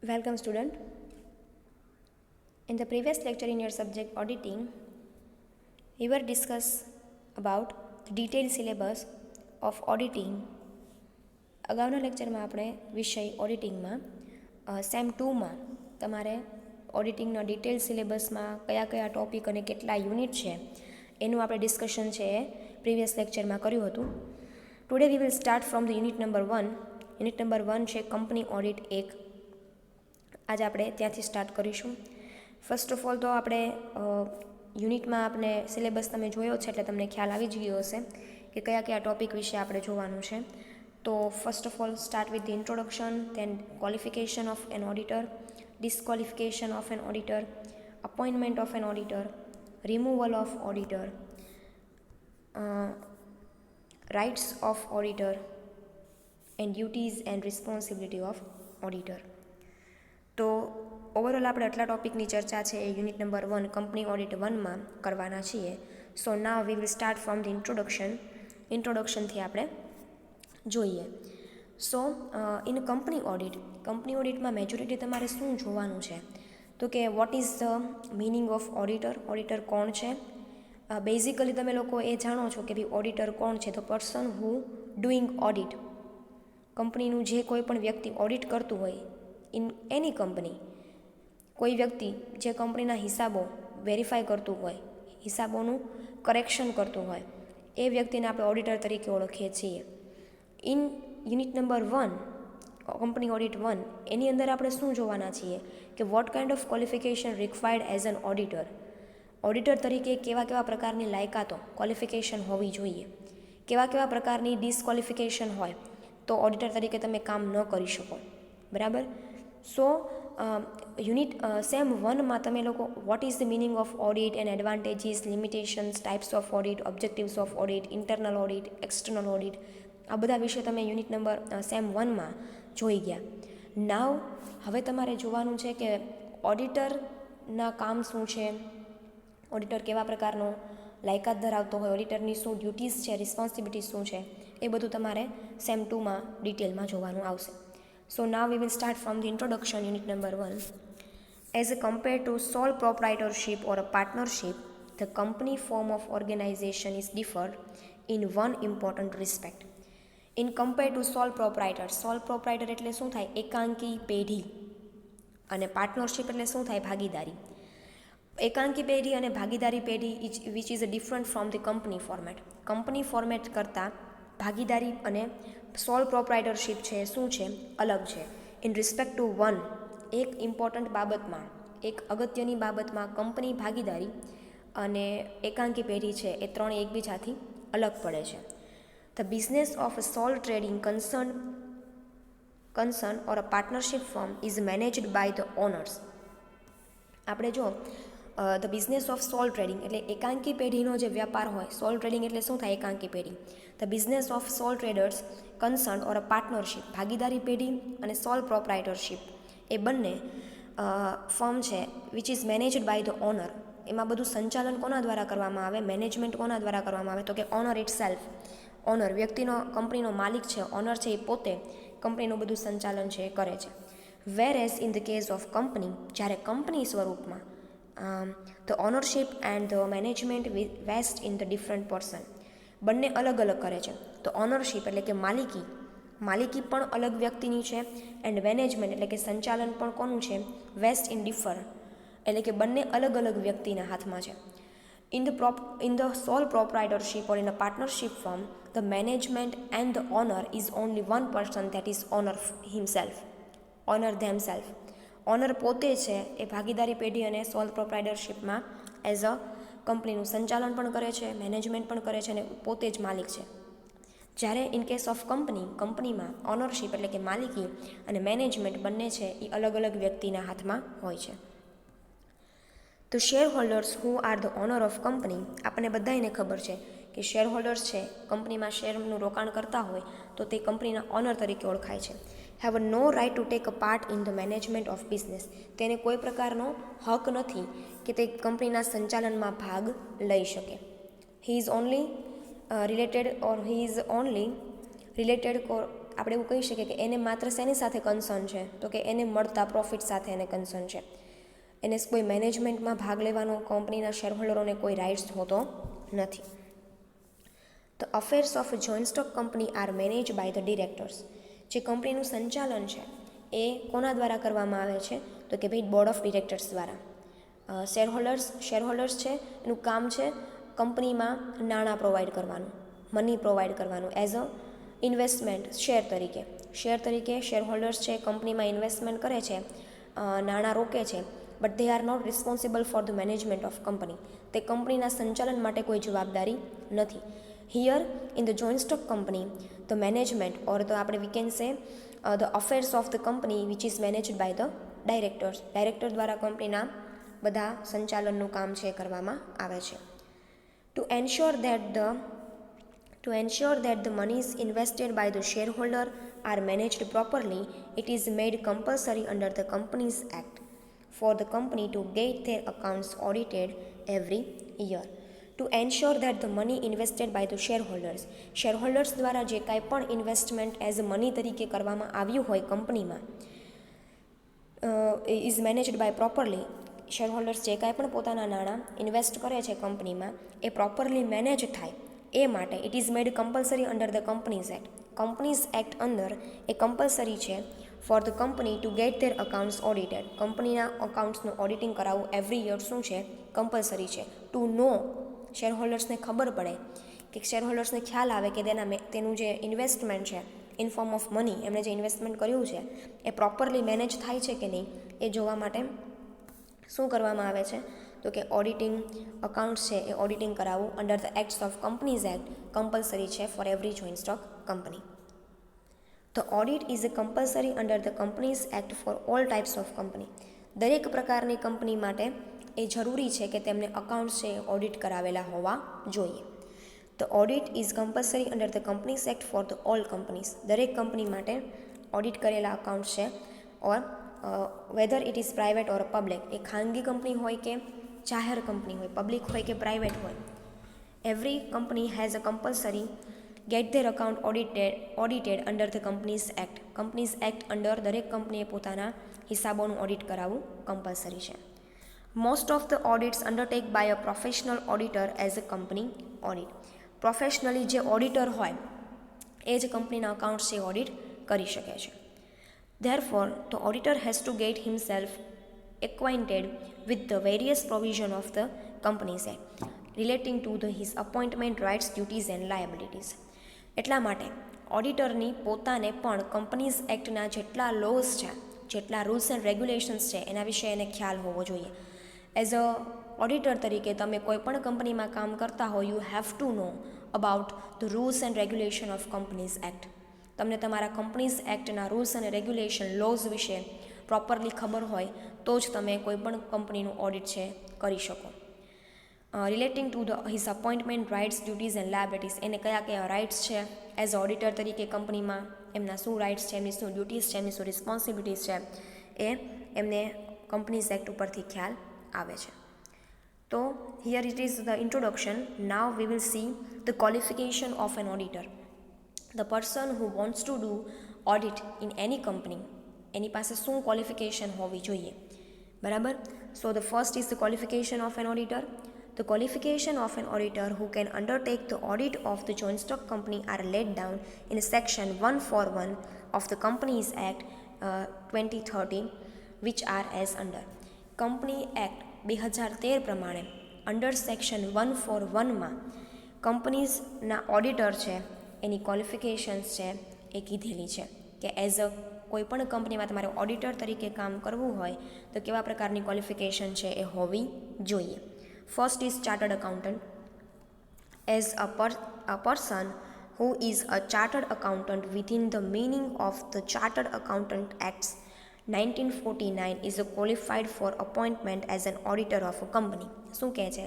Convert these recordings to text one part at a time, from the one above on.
Welcome student. In the previous lecture in your subject auditing, we were discuss about the detailed syllabus of auditing. અગાઉના લેક્ચરમાં આપણે વિષય ઓડિટિંગમાં same 2માં તમારે ઓડિટિંગના detail સિલેબસમાં કયા કયા ટોપિક અને કેટલા યુનિટ છે એનું આપણે ડિસ્કશન છે એ પ્રીવિયસ લેક્ચરમાં કર્યું હતું. Today we will start from the unit number 1. Unit number 1 છે કંપની ઓડિટ 1. આજે આપણે ત્યાંથી સ્ટાર્ટ કરીશું. ફર્સ્ટ ઓફ ઓલ તો આપણે યુનિટમાં આપણે સિલેબસ તમે જોયો છે એટલે તમને ખ્યાલ આવી જ ગયો હશે કે કયા કયા ટોપિક વિશે આપણે જોવાનું છે. તો first of all start with the introduction, then qualification of an auditor, disqualification of an auditor, appointment of an auditor, removal of auditor, rights of auditor and duties and responsibility of auditor. તો overall આપણે આટલા ટોપિકની ચર્ચા છે એ unit number 1 company audit 1માં કરવાના છીએ. So now we will start from the ઇન્ટ્રોડક્શનથી આપણે જોઈએ. સો ઇન કંપની ઓડિટમાં મેજોરિટી તમારે શું જોવાનું છે તો કે what is the meaning of auditor કોણ છે. બેઝિકલી તમે લોકો એ જાણો છો કે ભાઈ ઓડિટર કોણ છે, તો પર્સન હુ ડુઈંગ ઓડિટ. કંપનીનું જે કોઈ પણ વ્યક્તિ ઓડિટ કરતું હોય ઇન એની કંપની, કોઈ વ્યક્તિ જે કંપનીના હિસાબો વેરીફાઈ કરતું હોય, હિસાબોનું કરેક્શન કરતું હોય, એ વ્યક્તિને આપણે ઓડિટર તરીકે ઓળખીએ છીએ. In unit number 1 company audit 1 એની અંદર આપણે શું જોવાના છીએ કે what kind of qualification required as an auditor. Auditor તરીકે કેવા પ્રકારની લાયકાતો ક્વોલિફિકેશન હોવી જોઈએ, કેવા પ્રકારની ડિસ્ક્વોલિફિકેશન હોય તો ઓડિટર તરીકે તમે કામ ન કરી શકો. બરાબર. સો યુનિટ સેમ 1માં તમે લોકો what is the meaning of audit and advantages, limitations, types of audit, objectives of audit, internal audit, external audit, આ બધા વિશે તમે યુનિટ નંબર સેમ 1માં જોઈ ગયા. નાવ હવે તમારે જોવાનું છે કે ઓડિટરના કામ શું છે, ઓડિટર કેવા પ્રકારનો લાયકાત ધરાવતો હોય, ઓડિટરની શું ડ્યુટીઝ છે, રિસ્પોન્સિબિલિટી શું છે, એ બધું તમારે સેમ 2માં ડિટેલમાં જોવાનું આવશે. So now we will start from the introduction, unit number 1. As compared to sole proprietorship or a partnership, the company form of organization is differed in one important respect. In compared to sole proprietor એટલે શું થાય, એકાંકી પેઢી, અને partnership એટલે શું થાય, ભાગીદારી. એકાંકી પેઢી અને ભાગીદારી પેઢી which is different from the company format. Company format કરતાં ભાગીદારી અને સોલ પ્રોપ્રાઇટરશિપ છે શું છે, અલગ છે. ઇન રિસ્પેક્ટ ટુ વન, એક ઇમ્પોર્ટન્ટ બાબતમાં, એક અગત્યની બાબતમાં કંપની ભાગીદારી અને એકાંકી પેઢી છે એ ત્રણ એકબીજાથી અલગ પડે છે. The business of sole trading concern or a partnership firm is managed by the owners. આપણે જો the business of sole trading એટલે એકાંકી પેઢીનો જે વ્યાપાર હોય, સોલ ટ્રેડિંગ એટલે શું થાય, એકાંકી પેઢી. The business of sole traders concern or a partnership, ભાગીદારી પેઢી અને સોલ પ્રોપ્રાઇટરશિપ એ બંને ફર્મ છે which is managed by the owner. એમાં બધું સંચાલન કોના દ્વારા કરવામાં આવે, મેનેજમેન્ટ કોના દ્વારા કરવામાં આવે, તો કે ઓનર ઇટ સેલ્ફ. ઓનર વ્યક્તિનો, કંપનીનો માલિક છે, ઓનર છે, એ પોતે કંપનીનું બધું સંચાલન છે એ કરે છે. Whereas in the case of company, જ્યારે કંપની સ્વરૂપમાં the ownership and the management vest in the different person, બંને અલગ અલગ કરે છે. તો ઓનરશિપ એટલે કે માલિકી પણ અલગ વ્યક્તિની છે, એન્ડ મેનેજમેન્ટ એટલે કે સંચાલન પણ કોનું છે, વેસ્ટ ઇન ડિફર એટલે કે બંને અલગ અલગ વ્યક્તિના હાથમાં છે. In the sole proprietorship or in a partnership firm, the management and the owner is only one person, that is owner himself, owner themselves. Owner પોતે છે એ ભાગીદારી પેઢી અને સોલ પ્રોપ્રાઇટરશિપમાં એઝ અ કંપનીનું સંચાલન પણ કરે છે, મેનેજમેન્ટ પણ કરે છે અને પોતે જ માલિક છે. જ્યારે ઇન કેસ ઓફ કંપનીમાં ઓનરશિપ એટલે કે માલિકી અને મેનેજમેન્ટ બંને છે એ અલગ અલગ વ્યક્તિના હાથમાં હોય છે. તો share holders who are the owner of company, આપણને બધાને ખબર છે કે શેર હોલ્ડર્સ છે કંપનીમાં શેરનું રોકાણ કરતા હોય તો તે કંપનીના ઓનર તરીકે ઓળખાય છે. Have no right to take a part in the management of business, તેને કોઈ પ્રકારનો હક નથી કે તે કંપનીના સંચાલનમાં ભાગ લઈ શકે. હી ઇઝ ઓનલી related આપણે એવું કહી શકીએ કે એને માત્ર શેની સાથે કન્સર્ન છે, તો કે એને મળતા પ્રોફિટ સાથે એને કન્સર્ન છે. એને કોઈ મેનેજમેન્ટમાં ભાગ લેવાનો કંપનીના શેરહોલ્ડરોને કોઈ રાઇટ્સ હોતો નથી. The affairs of a joint stock company are manage by the directors. જે કંપનીનું સંચાલન છે એ કોના દ્વારા કરવામાં આવે છે, તો કે ભાઈ બોર્ડ ઓફ ડિરેક્ટર્સ દ્વારા. શેરહોલ્ડર્સ છે એનું કામ છે કંપનીમાં નાણાં પ્રોવાઈડ કરવાનું, મની પ્રોવાઈડ કરવાનું એઝ અ ઇન્વેસ્ટમેન્ટ શેર તરીકે શેરહોલ્ડર્સ છે કંપનીમાં ઇન્વેસ્ટમેન્ટ કરે છે, નાણાં રોકે છે, but they are not responsible for the management of company. તે કંપનીના સંચાલન માટે કોઈ જવાબદારી નથી. Here in the joint stock company the management or the આપણે we can say the affairs of the company which is managed by the director દ્વારા કંપનીના બધા સંચાલનનું કામ છે કરવામાં આવે છે. To ensure that the monies invested by the shareholder are managed properly, it is made compulsory under the Companies Act for the company to get their accounts audited every year. To ensure that the money invested by the shareholders દ્વારા જે કાંઈ પણ investment as money તરીકે કરવામાં આવ્યું હોય કંપનીમાં is managed by properly. Shareholders જે કાંઈ પણ પોતાના નાણાં ઇન્વેસ્ટ કરે છે કંપનીમાં એ પ્રોપરલી મેનેજ થાય એ માટે it is made compulsory under the companies act અંદર એ કમ્પલસરી છે for the company to gate there accounts audited. કંપનીના અકાઉન્ટ્સનું ઓડિટિંગ કરાવવું એવરી યર શું છે, કમ્પલસરી છે. ટુ નો શેરહોલ્ડર્સને ખબર પડે કે શેરહોલ્ડર્સને ખ્યાલ આવે કે તેનું જે ઇન્વેસ્ટમેન્ટ છે ઇન ફોર્મ ઓફ મની, એમણે જે ઇન્વેસ્ટમેન્ટ કર્યું છે એ પ્રોપરલી મેનેજ થાય છે કે નહીં એ જોવા માટે શું કરવામાં આવે છે, તો કે ઓડિટિંગ અકાઉન્ટ્સ છે એ ઓડિટિંગ કરાવવું under the acts of companies act compulsory છે for every joint stock company. The audit is a compulsory under the companies act for all types of company. દરેક પ્રકારની કંપની માટે એ જરૂરી છે કે તેમને અકાઉન્ટ્સ છે ઓડિટ કરાવેલા હોવા જોઈએ. The audit is compulsory under the companies act for the all companies. દરેક કંપની માટે ઓડિટ કરેલા અકાઉન્ટ્સ છે or whether it is private or public, એ ખાનગી કંપની હોય કે જાહેર કંપની હોય, પબ્લિક હોય કે પ્રાઇવેટ હોય, every company has a compulsory get there account audited under the companies act અંદર દરેક કંપનીએ પોતાના હિસાબોનું ઓડિટ કરાવવું કમ્પલસરી છે. Most of the audits undertake by a professional auditor as a company audit. Professionally જે ઓડિટર હોય એ જ કંપનીના અકાઉન્ટ્સ છે ઓડિટ કરી શકે છે. Therefore, the auditor has to get himself acquainted with the various provisions of the Companies Act relating to his appointment rights, duties and liabilities. એટલા માટે ઓડિટરની પોતાને પણ કંપનીઝ એક્ટના જેટલા લોઝ છે, જેટલા રૂલ્સ એન્ડ રેગ્યુલેશન્સ છે એના વિશે એને ખ્યાલ હોવો જોઈએ. એઝ અ ઓડિટર તરીકે તમે કોઈ પણ કંપનીમાં કામ કરતા હો, you have to know about the rules and regulation of companies act. તમને તમારા કંપનીઝ એક્ટના રૂલ્સ અને રેગ્યુલેશન લોઝ વિશે પ્રોપરલી ખબર હોય તો જ તમે કોઈ પણ કંપનીનું ઓડિટ છે કરી શકો. Relating to his appointment rights, duties and liabilities. એને કયા કયા રાઇટ્સ છે એઝ અ ઓડિટર તરીકે કંપનીમાં, એમના શું રાઇટ્સ છે, એમની શું ડ્યુટીઝ છે, એમની શું રિસ્પોન્સિબિલિટીઝ છે, એ એમને કંપનીઝ એક્ટ ઉપરથી ખ્યાલ આવે છે. તો here it is the introduction. Now we will see the qualification of an auditor. The person who wants to do audit in any company, એની પાસે શું ક્વોલિફિકેશન હોવી જોઈએ, બરાબર. So the first is the qualification of an auditor. The qualification of an auditor who can undertake the audit of the joint stock company are laid down in section 141 of the Companies Act 2013, which are as under. Company Act 2013 પ્રમાણે under section 141માં કંપનીઝના auditor છે એની qualifications છે એ કીધેલી છે કે as a કોઈ પણ કંપનીમાં તમારે auditor તરીકે કામ કરવું હોય તો કેવા પ્રકારની ક્વોલિફિકેશન છે એ હોવી જોઈએ. First is chartered accountant. As a person who is a chartered accountant within the meaning of the Chartered Accountant Acts 1949 is qualified for appointment as an auditor of a company. શું કહે છે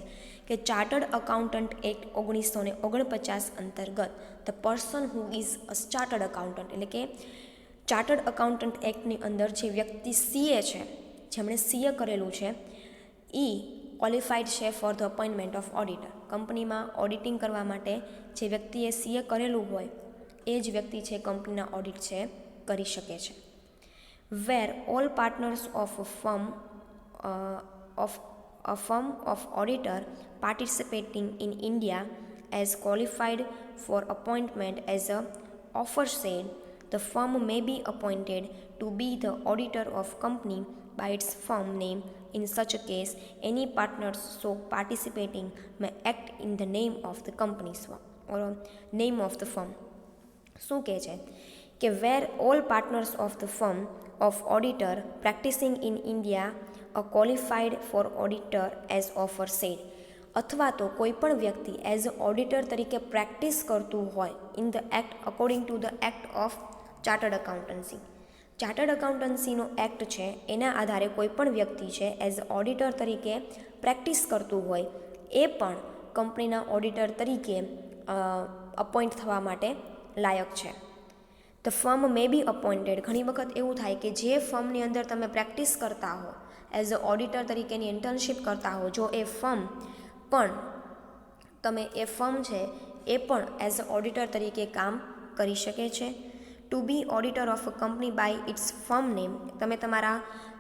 કે chartered accountant act 1949 અંતર્ગત the person who is a chartered accountant, એટલે કે chartered accountant એક્ટની અંદર જે વ્યક્તિ સીએ છે, જેમણે સીએ કરેલું છે, એ ક્વોલિફાઈડ છે for the appointment of auditor. કંપનીમાં ઓડિટિંગ કરવા માટે જે વ્યક્તિએ સીએ કરેલું હોય એ જ વ્યક્તિ છે કંપનીના ઓડિટ છે કરી શકે છે. Where all partners of a firm of auditor participating in India as qualified for appointment as a aforesaid, the firm may be appointed to be the auditor of company by its firm name. In such a case, any partners so participating may act in the name of the company's firm or name of the firm. શું કહે છે કે where all partners of the firm of auditor practising in India a qualified for auditor as aforesaid, અથવા તો કોઈ પણ વ્યક્તિ as a auditor તરીકે પ્રેક્ટિસ કરતું હોય in the act according to the act of chartered accountancy. Chartered અકાઉન્ટન્સીનો act છે એના આધારે કોઈ પણ વ્યક્તિ છે એઝ અ ઓડિટર તરીકે પ્રેક્ટિસ કરતું હોય એ પણ કંપનીના ઓડિટર તરીકે અપોઇન્ટ થવા માટે લાયક છે. The firm may be appointed, ઘણી વખત એવું થાય કે જે ફર્મની અંદર તમે પ્રેક્ટિસ કરતા હો એઝ અ ઓડિટર તરીકેની ઇન્ટર્નશીપ કરતા હો, જો એ ફર્મ પણ તમે એ ફર્મ છે એ પણ એઝ અ ઓડિટર તરીકે કામ કરી શકે છે. To be auditor of a company by its firm name, તમે તમારા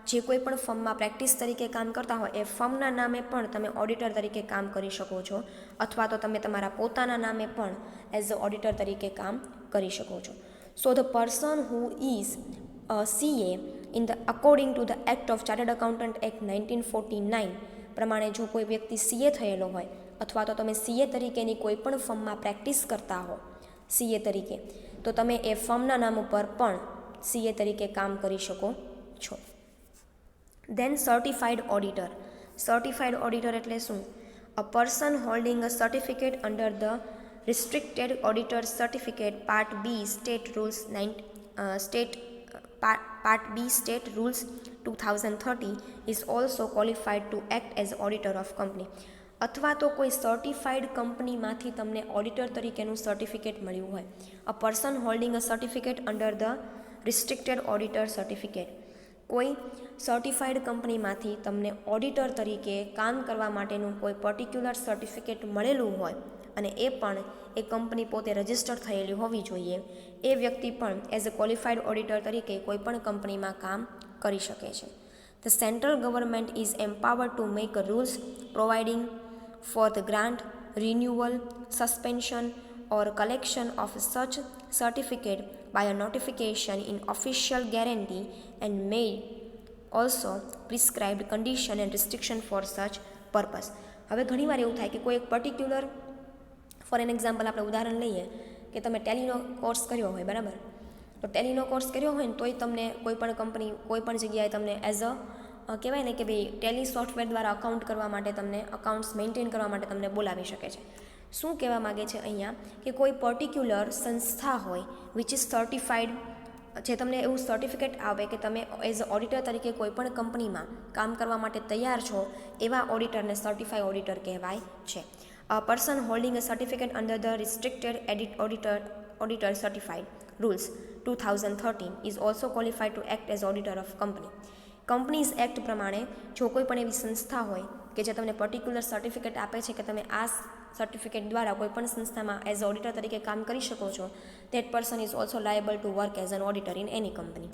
જે કોઈ પણ ફર્મમાં પ્રેક્ટિસ તરીકે કામ કરતા હોય એ ફર્મના નામે પણ તમે ઓડિટર તરીકે કામ કરી શકો છો, અથવા તો તમે તમારા પોતાના નામે પણ એઝ અ ઓડિટર તરીકે કામ કરી શકો છો. So the person who is CA in the according to the act of chartered accountant act 1949 પ્રમાણે જો કોઈ વ્યક્તિ CA થયેલો હોય અથવા તો તમે CA તરીકેની કોઈ પણ ફર્મમાં પ્રેક્ટિસ કરતા હો CA તરીકે, તો તમે એ ફર્મના નામ ઉપર પણ CA તરીકે કામ કરી શકો છો. Then certified auditor. Certified auditor એટલે શું? A person holding a certificate under the restricted auditor certificate part B state rules 2030 is also qualified to act as auditor of company. અથવા તો કોઈ સર્ટિફાઈડ કંપનીમાંથી તમને ઓડિટર તરીકેનું સર્ટિફિકેટ મળ્યું હોય. અ person holding a certificate under the restricted auditor certificate, કોઈ certified કંપનીમાંથી તમને ઓડિટર તરીકે કામ કરવા માટેનું કોઈ પર્ટિક્યુલર સર્ટિફિકેટ મળેલું હોય અને એ પણ એ કંપની પોતે રજિસ્ટર થયેલી હોવી જોઈએ, એ વ્યક્તિ પણ એઝ અ ક્વોલિફાઈડ ઓડિટર તરીકે કોઈ પણ કંપનીમાં કામ કરી શકે છે. The central government is empowered to make rules providing for the grant, renewal, suspension or collection of such certificate by a notification in official guarantee and may also prescribed condition and restriction for such purpose. હવે ઘણીવાર એવું થાય કે કોઈ એક particular, four an example આપણે ઉદાહરણ લઈએ કે તમે ટેલીનો કોર્સ કર્યો હોય, બરાબર, તો ટેલીનો કોર્સ કર્યો હોય ને તોય તમને કોઈ પણ કંપની કોઈ પણ જગ્યાએ તમને એઝ અ કહેવાય ને કે ભાઈ ટેલી સોફ્ટવેર દ્વારા અકાઉન્ટ કરવા માટે તમને અકાઉન્ટ્સ મેન્ટેન કરવા માટે તમને બોલાવી શકે છે. શું કહેવા માગે છે અહીંયા કે કોઈ પર્ટિક્યુલર સંસ્થા હોય વિચ ઇઝ સર્ટિફાઈડ, જે તમને એવું સર્ટિફિકેટ આવે કે તમે એઝ અ ઓડિટર તરીકે કોઈ પણ કંપનીમાં કામ કરવા માટે તૈયાર છો, એવા ઓડિટરને સર્ટિફાઈડ ઓડિટર કહેવાય છે. અ person holding a certificate under the restricted auditor certified rules 2013 is also qualified to act as auditor of company. Companies act પ્રમાણે જો કોઈ પણ એવી સંસ્થા હોય કે જે તમને પર્ટિક્યુલર સર્ટિફિકેટ આપે છે કે તમે આ સર્ટિફિકેટ દ્વારા કોઈ પણ સંસ્થામાં એઝ ઓડિટર તરીકે કામ કરી શકો છો, that person is also liable to work as an auditor in any company.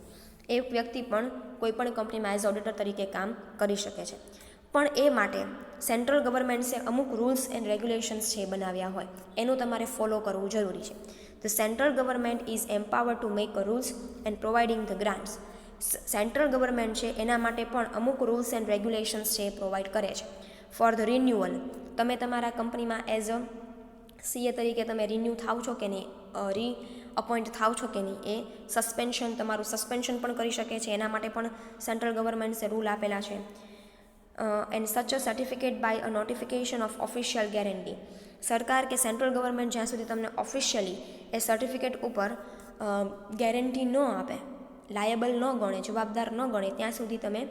એ વ્યક્તિ પણ કોઈ પણ કંપનીમાં એઝ ઓડિટર તરીકે કામ કરી શકે છે. પણ એ માટે સેન્ટ્રલ ગવર્મેન્ટ્સે અમુક રૂલ્સ એન્ડ રેગ્યુલેશન્સ છે બનાવ્યા હોય, એનું તમારે ફોલો કરવું જરૂરી છે. The central government is empowered to make rules and providing the grants. Central government છે એના માટે પણ અમુક રૂલ્સ એન્ડ રેગ્યુલેશન્સ છે એ પ્રોવાઈડ કરે છે. ફોર ધ રિન્યુઅલ, તમે તમારા કંપનીમાં એઝ અ CA તરીકે તમે રિન્યૂ થાવ છો કે નહીં, અપોઇન્ટ થાવ છો કે નહીં, એ સસ્પેન્શન, તમારું સસ્પેન્શન પણ કરી શકે છે, એના માટે પણ સેન્ટ્રલ ગવર્મેન્ટ્સે રૂલ આપેલા છે. And such a certificate by a notification of official guarantee. સરકાર કે સેન્ટ્રલ ગવર્મેન્ટ જ્યાં સુધી તમને ઓફિશિયલી એ સર્ટિફિકેટ ઉપર ગેરંટી ન આપે, લાયેબલ ન ગણે, જવાબદાર ન ગણે, ત્યાં સુધી તમે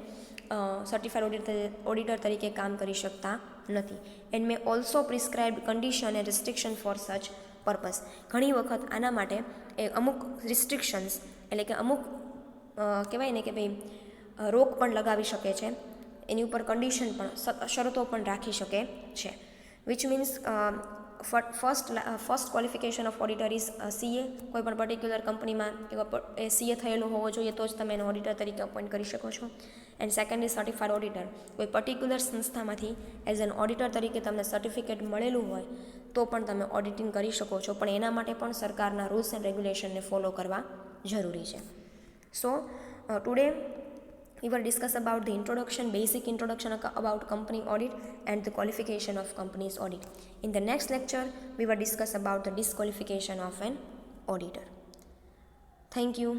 સર્ટિફાઈડ ઓડિટર તરીકે કામ કરી શકતા નથી. And may also prescribed condition and restriction for such purpose. ઘણી વખત આના માટે એ અમુક રિસ્ટ્રિક્શન્સ એટલે કે અમુક કહેવાય ને કે ભાઈ રોક પણ લગાવી શકે છે, એની ઉપર કન્ડિશન પણ, શરતો પણ રાખી શકે છે. Which means first qualification of auditor is CA. કોઈ પણ પર્ટિક્યુલર કંપનીમાં એ CA થયેલો હોવો જોઈએ તો જ તમે એને ઓડિટર તરીકે અપોઇન્ટ કરી શકો છો. And second is certified auditor. કોઈ પર્ટિક્યુલર સંસ્થામાંથી એઝ એન ઓડિટર તરીકે તમને સર્ટિફિકેટ મળેલું હોય તો પણ તમે ઓડિટિંગ કરી શકો છો, પણ એના માટે પણ સરકારના રૂલ્સ એન્ડ રેગ્યુલેશનને ફોલો કરવા જરૂરી છે. સો today we will discuss about the basic introduction about company audit and the qualification of company's audit. In the next lecture, we will discuss about the disqualification of an auditor. Thank you.